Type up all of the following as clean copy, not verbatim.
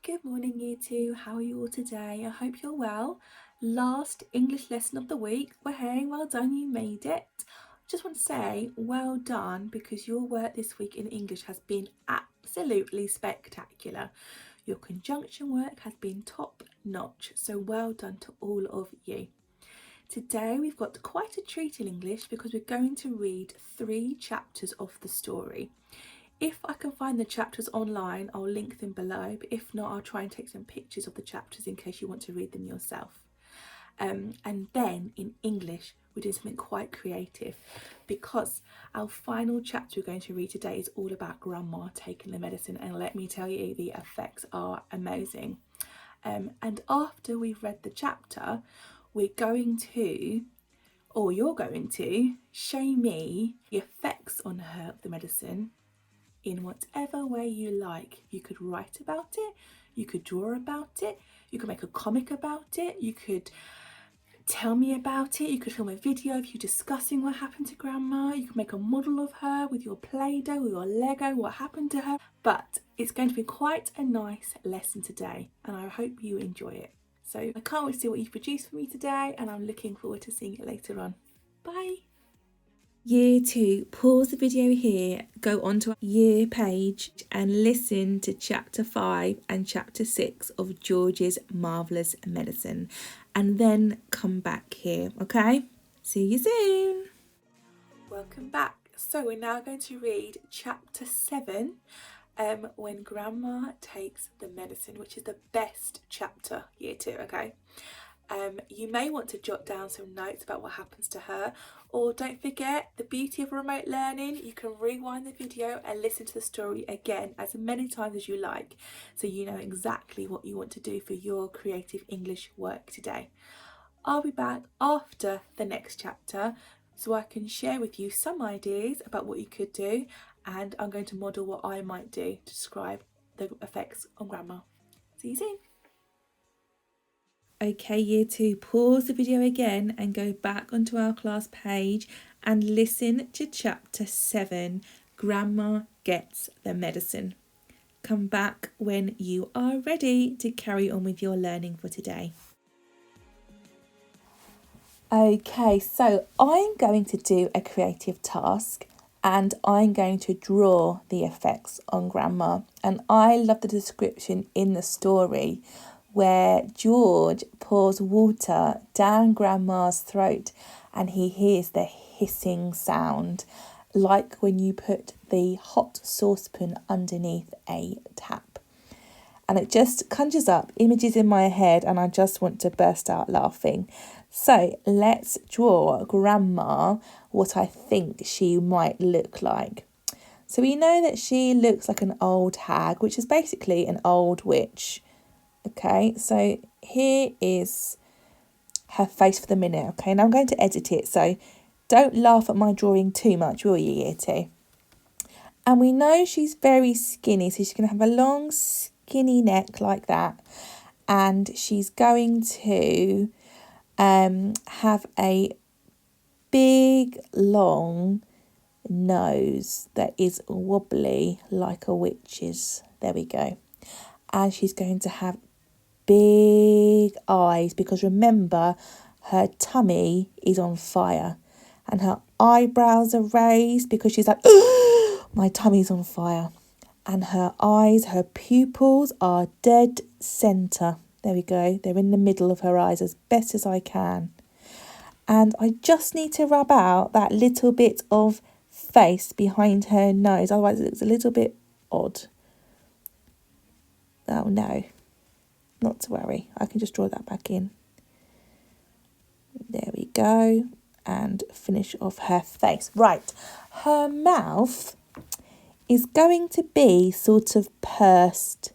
Good morning, Year 2. How are you all today? I hope you're well. Last English lesson of the week. Well, hey, well done, you made it. Just want to say well done because your work this week in English has been absolutely spectacular. Your conjunction work has been top notch, so well done to all of you. Today we've got quite a treat in English because we're going to read 3 chapters of the story. If I can find the chapters online, I'll link them below, but if not, I'll try and take some pictures of the chapters in case you want to read them yourself. And then in English, we're doing something quite creative because our final chapter we're going to read today is all about Grandma taking the medicine, and let me tell you, the effects are amazing. And after we've read the chapter, we're going to, or you're going to, show me the effects on her of the medicine in whatever way you like. You could write about it, you could draw about it, you could make a comic about it, you could tell me about it, you could film a video of you discussing what happened to Grandma, you could make a model of her with your Play-Doh, with your Lego, what happened to her. But it's going to be quite a nice lesson today and I hope you enjoy it. So I can't wait to see what you've produced for me today and I'm looking forward to seeing it later on. Bye! Year 2, pause the video here, go onto our year page and listen to chapter 5 and chapter 6 of George's Marvellous Medicine and then come back here, okay? See you soon! Welcome back. So we're now going to read chapter 7, when Grandma takes the medicine, which is the best chapter, year 2, okay? You may want to jot down some notes about what happens to her, or don't forget the beauty of remote learning, you can rewind the video and listen to the story again as many times as you like, so you know exactly what you want to do for your creative English work today. I'll be back after the next chapter so I can share with you some ideas about what you could do, and I'm going to model what I might do to describe the effects on Grandma. See you soon! Okay, year 2, pause the video again and go back onto our class page and listen to chapter 7, Grandma Gets the Medicine. Come back when you are ready to carry on with your learning for today. Okay, so I'm going to do a creative task and I'm going to draw the effects on Grandma. And I love the description in the story where George pours water down Grandma's throat and he hears the hissing sound, like when you put the hot saucepan underneath a tap. And it just conjures up images in my head and I just want to burst out laughing. So let's draw Grandma what I think she might look like. So we know that she looks like an old hag, which is basically an old witch. Okay, so here is her face for the minute. Okay, and I'm going to edit it, so don't laugh at my drawing too much, will you, year 2? And we know she's very skinny, so she's going to have a long skinny neck like that, and she's going to have a big long nose that is wobbly like a witch's. There we go. And she's going to have big eyes because remember, her tummy is on fire and her eyebrows are raised because she's like, my tummy's on fire. And her eyes, her pupils are dead centre. There we go. They're in the middle of her eyes as best as I can. And I just need to rub out that little bit of face behind her nose. Otherwise it looks a little bit odd. Oh no. Not to worry, I can just draw that back in. There we go. And finish off her face. Right, her mouth is going to be sort of pursed,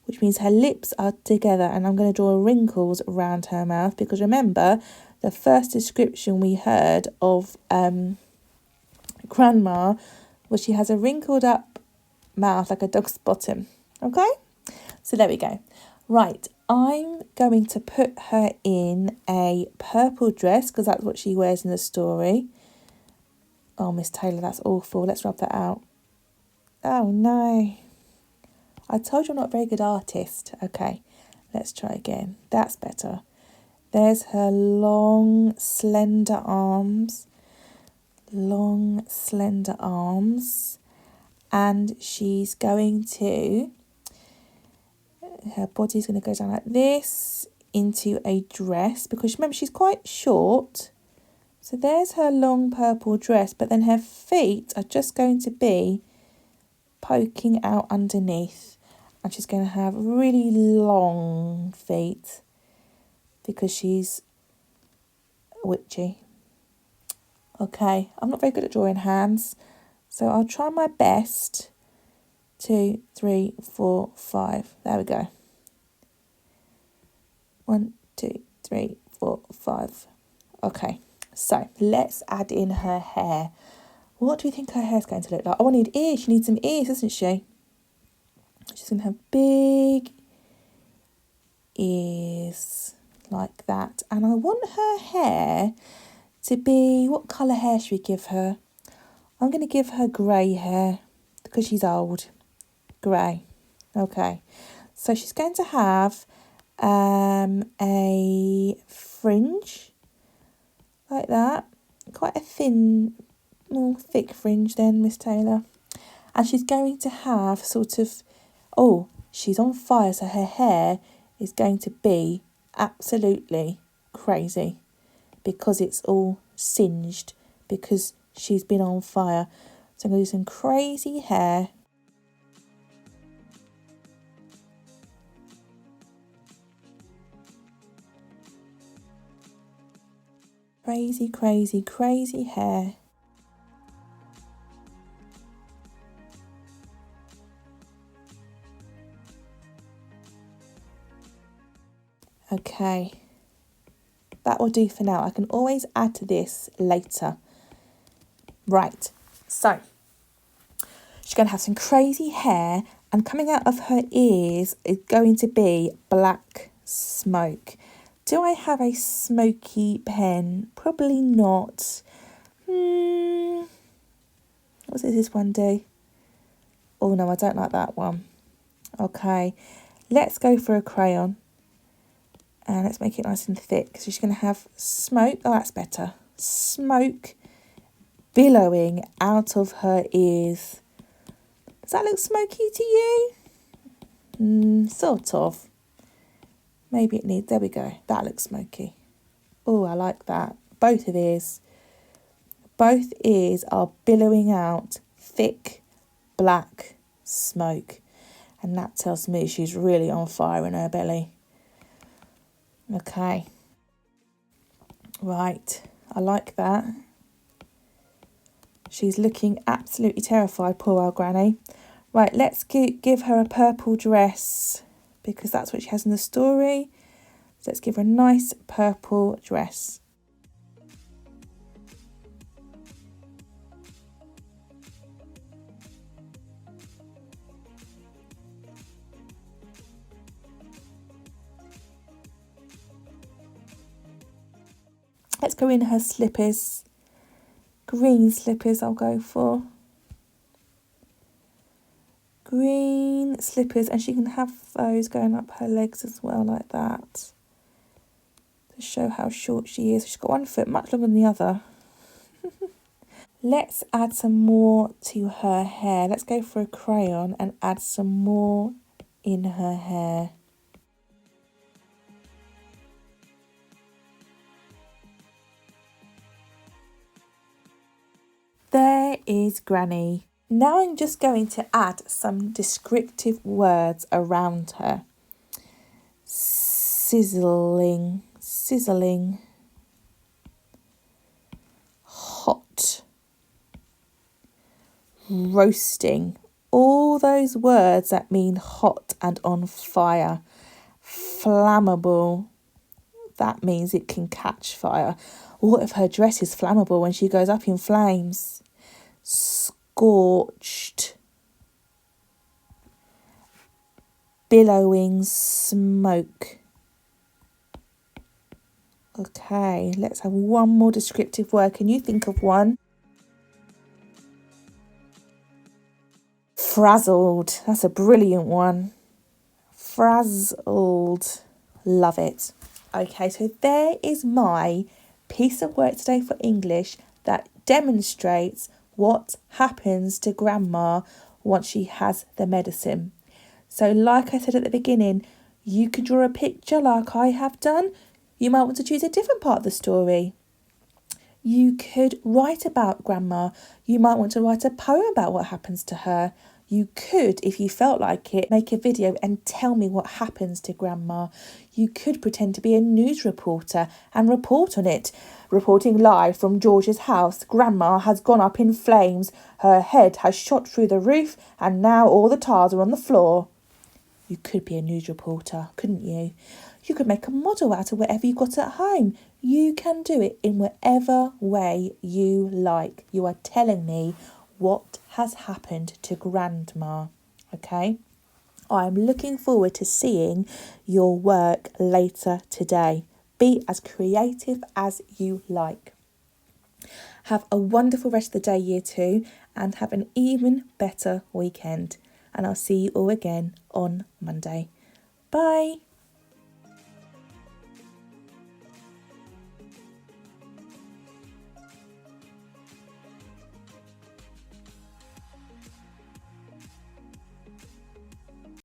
which means her lips are together, and I'm going to draw wrinkles around her mouth because remember, the first description we heard of Grandma was she has a wrinkled up mouth like a dog's bottom. Okay, so there we go. Right, I'm going to put her in a purple dress because that's what she wears in the story. Oh, Miss Taylor, that's awful. Let's rub that out. Oh, no. I told you I'm not a very good artist. Okay, let's try again. That's better. There's her long, slender arms. Long, slender arms. And she's going to, her body's going to go down like this into a dress, because remember she's quite short. So there's her long purple dress, but then her feet are just going to be poking out underneath, and she's going to have really long feet because she's witchy. Okay, I'm not very good at drawing hands, so I'll try my best. 2, 3, 4, 5. There we go. 1, 2, 3, 4, 5. Okay, so let's add in her hair. What do you think her hair's going to look like? Oh, I need ears. She needs some ears, doesn't she? She's going to have big ears like that. And I want her hair to be, what colour hair should we give her? I'm going to give her grey hair because she's old. Grey. Okay. So she's going to have a fringe like that. Quite a thin, more thick fringe then, Miss Taylor. And she's going to have sort of, oh, she's on fire, so her hair is going to be absolutely crazy because it's all singed because she's been on fire. So I'm going to do some crazy hair. Crazy, crazy, crazy hair. Okay, that will do for now. I can always add to this later. Right, so she's going to have some crazy hair, and coming out of her ears is going to be black smoke. Do I have a smoky pen? Probably not. What does this one do? Oh no, I don't like that one. Okay, let's go for a crayon. And let's make it nice and thick. So she's going to have smoke. Oh, that's better. Smoke billowing out of her ears. Does that look smoky to you? Sort of. Maybe it needs... There we go. That looks smoky. Oh, I like that. Both of ears. Both ears are billowing out thick black smoke. And that tells me she's really on fire in her belly. Okay, right, I like that. She's looking absolutely terrified, poor old granny. Right, let's give her a purple dress because that's what she has in the story. So let's give her a nice purple dress. Let's go in her slippers. Green slippers I'll go for. Green slippers, and she can have those going up her legs as well like that. To show how short she is. She's got one foot much longer than the other. Let's add some more to her hair. Let's go for a crayon and add some more in her hair. There is Granny. Now I'm just going to add some descriptive words around her. Sizzling, sizzling, hot, roasting. All those words that mean hot and on fire. Flammable. That means it can catch fire. What if her dress is flammable when she goes up in flames? Scorched. Billowing smoke. Okay, let's have one more descriptive word. Can you think of one? Frazzled. That's a brilliant one. Frazzled. Love it. Okay, so there is my piece of work today for English that demonstrates what happens to grandma once she has the medicine. So like I said at the beginning, you can draw a picture like I have done. You might want to choose a different part of the story. You could write about grandma. You might want to write a poem about what happens to her. You could, if you felt like it, make a video and tell me what happens to grandma. You could pretend to be a news reporter and report on it. Reporting live from George's house, grandma has gone up in flames. Her head has shot through the roof and now all the tiles are on the floor. You could be a news reporter, couldn't you? You could make a model out of whatever you got at home. You can do it in whatever way you like. You are telling me what has happened to grandma, okay? I'm looking forward to seeing your work later today. Be as creative as you like. Have a wonderful rest of the day, year 2, and have an even better weekend. And I'll see you all again on Monday. Bye.